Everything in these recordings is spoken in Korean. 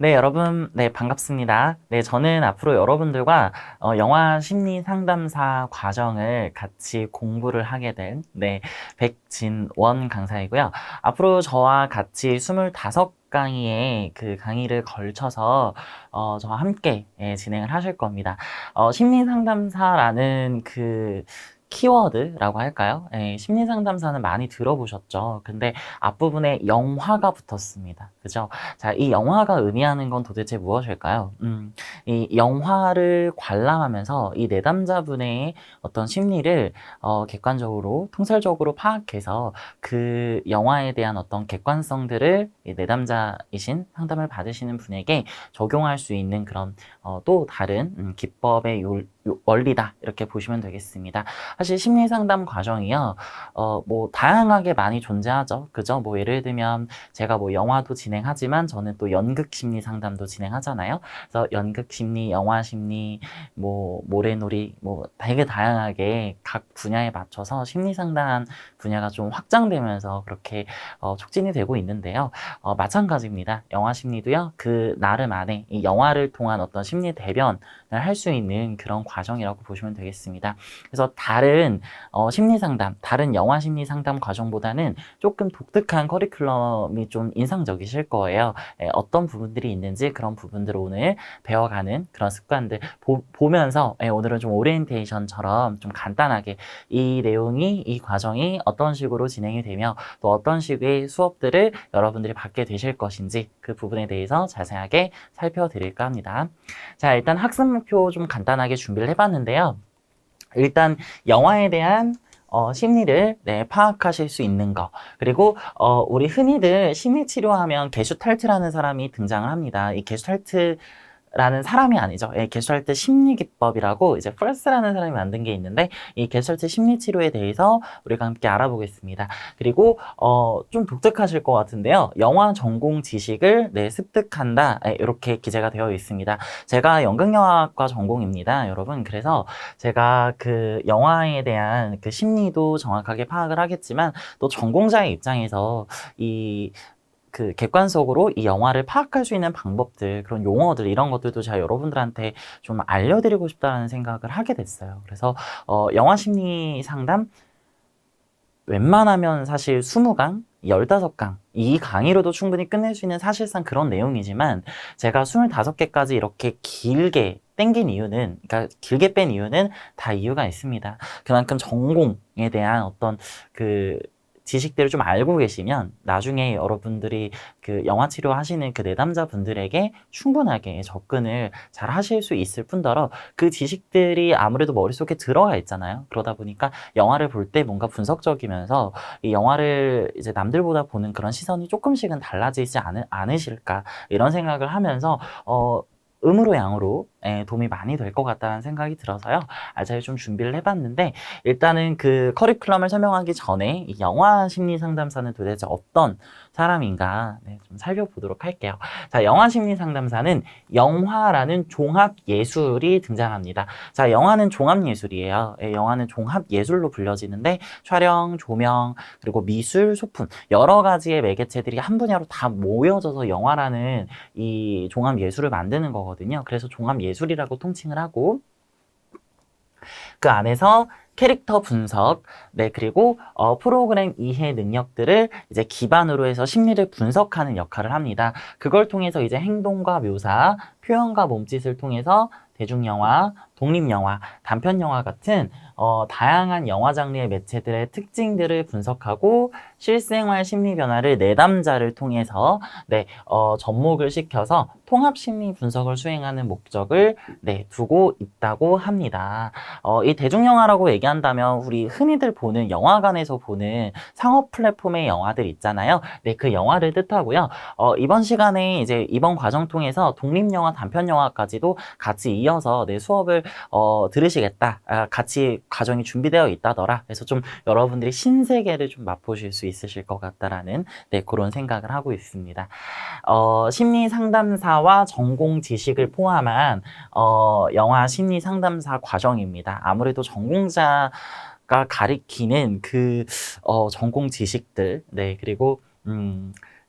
네, 여러분, 네, 반갑습니다. 네, 저는 앞으로 여러분들과 영화 심리 상담사 과정을 같이 공부를 하게 된, 네, 백진원 강사이고요. 앞으로 저와 같이 25강의의 그 강의를 걸쳐서, 저와 함께 진행을 하실 겁니다. 심리 상담사라는 그, 키워드라고 할까요? 심리 상담사는 많이 들어보셨죠? 근데 앞부분에 영화가 붙었습니다. 그죠? 자, 이 영화가 의미하는 건 도대체 무엇일까요? 이 영화를 관람하면서 이 내담자분의 어떤 심리를 객관적으로, 통찰적으로 파악해서 그 영화에 대한 어떤 객관성들을 이 내담자이신 상담을 받으시는 분에게 적용할 수 있는 그런 또 다른 기법의 원리다 이렇게 보시면 되겠습니다. 사실 심리 상담 과정이요, 뭐 다양하게 많이 존재하죠. 그죠? 뭐 예를 들면 제가 뭐 영화도 진행하지만 저는 또 연극 심리 상담도 진행하잖아요. 그래서 연극 심리, 영화 심리, 뭐 모래놀이, 뭐 되게 다양하게 각 분야에 맞춰서 심리 상담 분야가 좀 확장되면서 그렇게 촉진이 되고 있는데요. 마찬가지입니다. 영화 심리도요. 그 나름 안에 이 영화를 통한 어떤 심리 대변을 할 수 있는 그런 과정이라고 보시면 되겠습니다. 그래서 다른 심리 상담, 다른 영화 심리 상담 과정보다는 조금 독특한 커리큘럼이 좀 인상적이실 거예요. 어떤 부분들이 있는지 그런 부분들을 오늘 배워가는 그런 습관들 보면서 오늘은 좀 오리엔테이션처럼 좀 간단하게 이 내용이, 이 과정이 어떤 식으로 진행이 되며 또 어떤 식의 수업들을 여러분들이 받게 되실 것인지 그 부분에 대해서 자세하게 살펴드릴까 합니다. 자, 일단 학습 목표 좀 간단하게 준비를 해봤는데요. 일단 영화에 대한 심리를 파악하실 수 있는 거. 그리고 우리 흔히들 심리 치료하면 게슈탈트라는 사람이 등장을 합니다. 이 게슈탈트라는 사람이 아니죠. 예, 게슈탈트 심리기법이라고 이제 펄스라는 사람이 만든 게 있는데 이 게슈탈트 심리치료에 대해서 우리가 함께 알아보겠습니다. 그리고 좀 독특하실 것 같은데요. 영화 전공 지식을 습득한다. 이렇게 기재가 되어 있습니다. 제가 연극영화과 전공입니다, 여러분. 그래서 제가 그 영화에 대한 그 심리도 정확하게 파악을 하겠지만 또 전공자의 입장에서 이 그 객관적으로 이 영화를 파악할 수 있는 방법들, 그런 용어들, 이런 것들도 제가 여러분들한테 좀 알려드리고 싶다는 생각을 하게 됐어요. 그래서 영화 심리 상담 웬만하면 사실 20강, 15강, 이 강의로도 충분히 끝낼 수 있는 사실상 그런 내용이지만 제가 25개까지 이렇게 길게 땡긴 이유는, 그러니까 길게 뺀 이유는 다 이유가 있습니다. 그만큼 전공에 대한 어떤 그 지식들을 좀 알고 계시면 나중에 여러분들이 그 영화 치료 하시는 그 내담자 분들에게 충분하게 접근을 잘 하실 수 있을 뿐더러 그 지식들이 아무래도 머릿속에 들어가 있잖아요. 그러다 보니까 영화를 볼 때 뭔가 분석적이면서 이 영화를 이제 남들보다 보는 그런 시선이 조금씩은 달라지지 않으실까 이런 생각을 하면서 음으로 양으로 도움이 많이 될 것 같다는 생각이 들어서요. 잘 좀 준비를 해봤는데 일단은 그 커리큘럼을 설명하기 전에 이 영화 심리 상담사는 도대체 어떤 사람인가 좀 살펴보도록 할게요. 자, 영화 심리 상담사는 영화라는 종합 예술이 등장합니다. 자, 영화는 종합 예술이에요. 영화는 종합 예술로 불려지는데 촬영, 조명, 그리고 미술, 소품 여러 가지의 매개체들이 한 분야로 다 모여져서 영화라는 이 종합 예술을 만드는 거거든요. 그래서 종합 예술이라고 통칭을 하고 그 안에서 캐릭터 분석, 그리고 프로그램 이해 능력들을 이제 기반으로 해서 심리를 분석하는 역할을 합니다. 그걸 통해서 이제 행동과 묘사, 표현과 몸짓을 통해서 대중영화, 독립영화, 단편영화 같은 다양한 영화 장르의 매체들의 특징들을 분석하고 실생활 심리 변화를 내담자를 통해서 접목을 시켜서 통합 심리 분석을 수행하는 목적을 두고 있다고 합니다. 이 대중영화라고 얘기한다면 우리 흔히들 보는 영화관에서 보는 상업 플랫폼의 영화들 있잖아요. 그 영화를 뜻하고요. 이번 시간에 이제 이번 과정 통해서 독립영화, 단편영화까지도 같이 이어서 수업을 들으시겠다. 같이 과정이 준비되어 있다더라. 그래서 좀 여러분들이 신세계를 좀 맛보실 수 있으실 것 같다라는 그런 생각을 하고 있습니다. 심리 상담사와 전공 지식을 포함한 영화 심리 상담사 과정입니다. 아무래도 전공자가 가리키는 그 전공 지식들, 그리고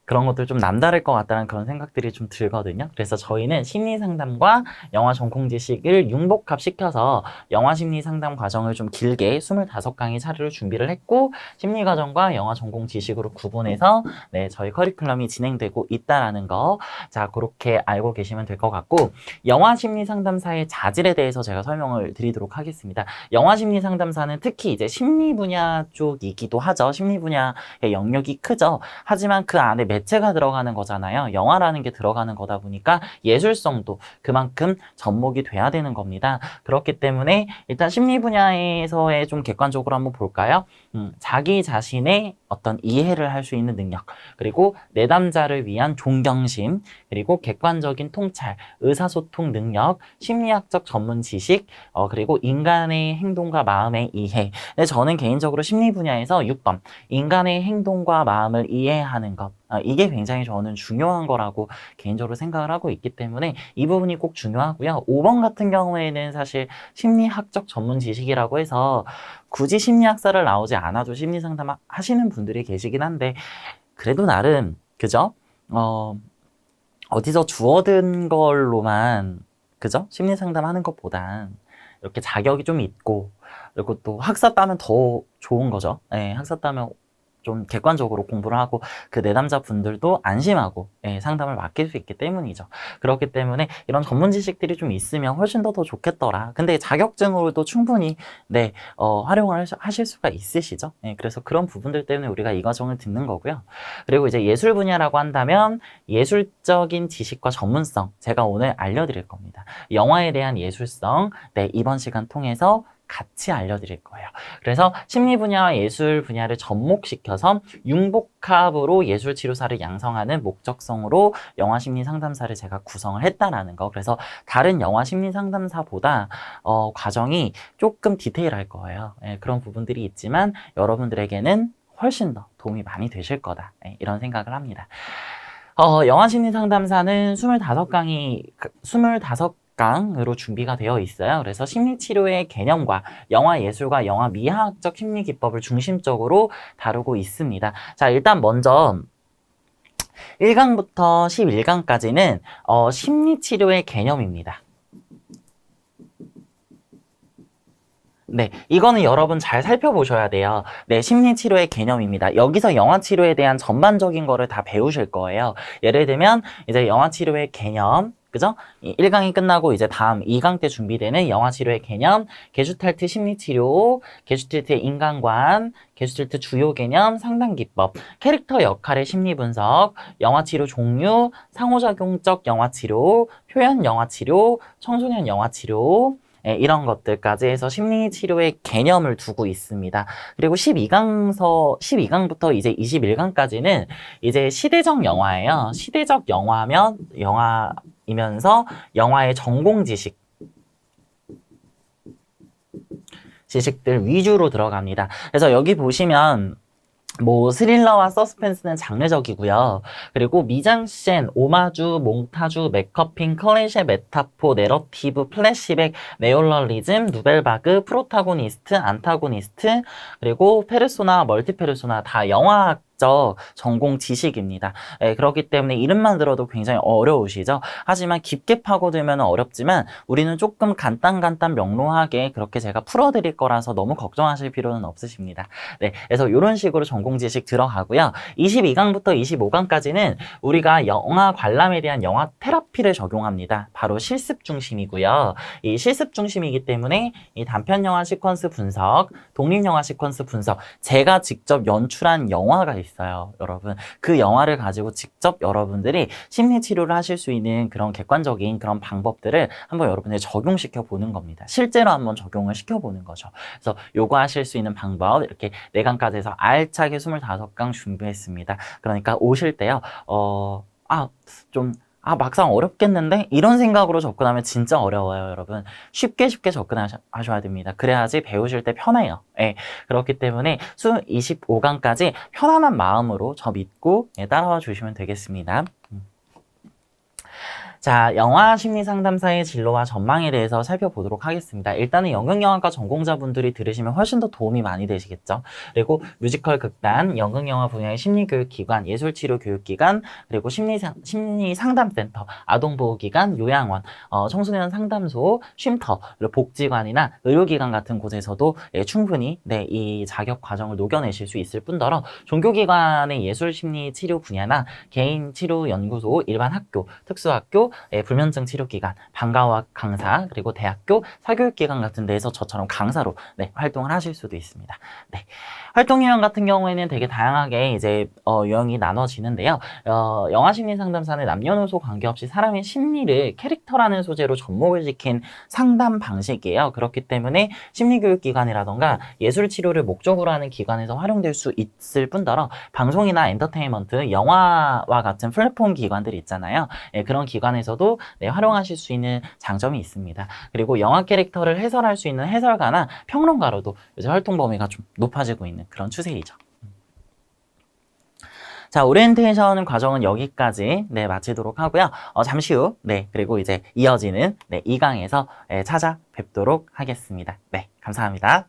그런 것들 좀 남다를 것 같다는 그런 생각들이 좀 들거든요. 그래서 저희는 심리 상담과 영화 전공 지식을 융복합시켜서 영화 심리 상담 과정을 좀 길게 25강의 차례로 준비를 했고 심리 과정과 영화 전공 지식으로 구분해서 네, 저희 커리큘럼이 진행되고 있다라는 거. 자, 그렇게 알고 계시면 될 것 같고 영화 심리 상담사의 자질에 대해서 제가 설명을 드리도록 하겠습니다. 영화 심리 상담사는 특히 이제 심리 분야 쪽이기도 하죠. 심리 분야의 영역이 크죠. 하지만 그 안에 매체가 들어가는 거잖아요. 영화라는 게 들어가는 거다 보니까 예술성도 그만큼 접목이 돼야 되는 겁니다. 그렇기 때문에 일단 심리 분야에서의 좀 객관적으로 한번 볼까요? 자기 자신의 어떤 이해를 할 수 있는 능력, 그리고 내담자를 위한 존경심, 그리고 객관적인 통찰, 의사소통 능력, 심리학적 전문 지식, 그리고 인간의 행동과 마음의 이해. 근데 저는 개인적으로 심리 분야에서 6번, 인간의 행동과 마음을 이해하는 것. 이게 굉장히 저는 중요한 거라고 개인적으로 생각을 하고 있기 때문에 이 부분이 꼭 중요하고요. 5번 같은 경우에는 사실 심리학적 전문 지식이라고 해서 굳이 심리학사를 나오지 않아도 심리 상담 하시는 분들이 계시긴 한데 그래도 나름 그죠? 어디서 주워든 걸로만 그죠? 심리 상담하는 것보단 이렇게 자격이 좀 있고 그리고 또 학사 따면 더 좋은 거죠. 네, 학사 따면 좀 객관적으로 공부를 하고 그 내담자 분들도 안심하고 예, 상담을 맡길 수 있기 때문이죠. 그렇기 때문에 이런 전문 지식들이 좀 있으면 훨씬 더 좋겠더라. 근데 자격증으로도 충분히 네, 활용을 하실 수가 있으시죠. 예, 그래서 그런 부분들 때문에 우리가 이 과정을 듣는 거고요. 그리고 이제 예술 분야라고 한다면 예술적인 지식과 전문성 제가 오늘 알려드릴 겁니다. 영화에 대한 예술성 네, 이번 시간 통해서 같이 알려드릴 거예요. 그래서 심리 분야와 예술 분야를 접목시켜서 융복합으로 예술치료사를 양성하는 목적성으로 영화 심리 상담사를 제가 구성을 했다라는 거. 그래서 다른 영화 심리 상담사보다 과정이 조금 디테일할 거예요. 예, 그런 부분들이 있지만 여러분들에게는 훨씬 더 도움이 많이 되실 거다. 예, 이런 생각을 합니다. 영화 심리 상담사는 25강으로 준비가 되어 있어요. 그래서 심리치료의 개념과 영화 예술과 영화 미화학적 심리 기법을 중심적으로 다루고 있습니다. 자, 일단 먼저 1강부터 11강까지는 심리치료의 개념입니다. 네, 이거는 여러분 잘 살펴보셔야 돼요. 네, 심리치료의 개념입니다. 여기서 영화치료에 대한 전반적인 거를 다 배우실 거예요. 예를 들면 이제 영화치료의 개념, 그죠? 1강이 끝나고 이제 다음 2강 때 준비되는 영화치료의 개념, 게슈탈트 심리치료, 게슈탈트의 인간관, 게슈탈트 주요 개념, 상담기법, 캐릭터 역할의 심리분석, 영화치료 종류, 상호작용적 영화치료, 표현 영화치료, 청소년 영화치료, 예, 이런 것들까지 해서 심리치료의 개념을 두고 있습니다. 그리고 12강부터 이제 21강까지는 이제 시대적 영화예요. 시대적 영화이면서 영화의 전공 지식들 위주로 들어갑니다. 그래서 여기 보시면 뭐 스릴러와 서스펜스는 장르적이고요. 그리고 미장센, 오마주, 몽타주, 메커핑, 클리셰, 메타포, 내러티브, 플래시백, 네올러리즘, 누벨바그, 프로타고니스트, 안타고니스트, 그리고 페르소나, 멀티페르소나 다 영화학 전공 지식입니다. 예, 그렇기 때문에 이름만 들어도 굉장히 어려우시죠? 하지만 깊게 파고들면 어렵지만 우리는 조금 간단 명료하게 그렇게 제가 풀어드릴 거라서 너무 걱정하실 필요는 없으십니다. 네, 그래서 이런 식으로 전공 지식 들어가고요. 22강부터 25강까지는 우리가 영화 관람에 대한 영화 테라피를 적용합니다. 바로 실습 중심이고요. 이 실습 중심이기 때문에 이 단편 영화 시퀀스 분석, 독립 영화 시퀀스 분석, 제가 직접 연출한 영화가 있어요, 여러분. 그 영화를 가지고 직접 여러분들이 심리치료를 하실 수 있는 그런 객관적인 그런 방법들을 한번 여러분들 적용시켜 보는 겁니다. 실제로 한번 적용을 시켜보는 거죠. 그래서 요거 하실 수 있는 방법 이렇게 4강까지 해서 알차게 25강 준비했습니다. 그러니까 오실 때요, 막상 어렵겠는데? 이런 생각으로 접근하면 진짜 어려워요, 여러분. 쉽게 접근하셔야 됩니다. 그래야지 배우실 때 편해요. 예, 그렇기 때문에 수 25강까지 편안한 마음으로 저 믿고 따라와 주시면 되겠습니다. 자, 영화 심리 상담사의 진로와 전망에 대해서 살펴보도록 하겠습니다. 일단은 연극영화과 전공자분들이 들으시면 훨씬 더 도움이 많이 되시겠죠. 그리고 뮤지컬, 극단, 연극영화 분야의 심리교육기관, 예술치료교육기관, 그리고 심리상담센터, 아동보호기관, 요양원, 청소년 상담소, 쉼터, 그리고 복지관이나 의료기관 같은 곳에서도 충분히 이 자격 과정을 녹여내실 수 있을 뿐더러 종교기관의 예술심리치료 분야나 개인치료연구소, 일반 학교, 특수학교, 불면증 치료기관, 방과후 강사, 그리고 대학교, 사교육기관 같은 데에서 저처럼 강사로 활동을 하실 수도 있습니다. 활동 유형 같은 경우에는 되게 다양하게 이제 유형이 나눠지는데요. 영화 심리 상담사는 남녀노소 관계없이 사람의 심리를 캐릭터라는 소재로 접목을 시킨 상담 방식이에요. 그렇기 때문에 심리교육기관이라던가 예술치료를 목적으로 하는 기관에서 활용될 수 있을 뿐더러 방송이나 엔터테인먼트, 영화와 같은 플랫폼 기관들 있잖아요. 그런 기관에서도 활용하실 수 있는 장점이 있습니다. 그리고 영화 캐릭터를 해설할 수 있는 해설가나 평론가로도 요새 활동 범위가 좀 높아지고 있는 그런 추세이죠. 자, 오리엔테이션 과정은 여기까지 마치도록 하고요. 잠시 후 그리고 이제 이어지는 2강에서 찾아뵙도록 하겠습니다. 감사합니다.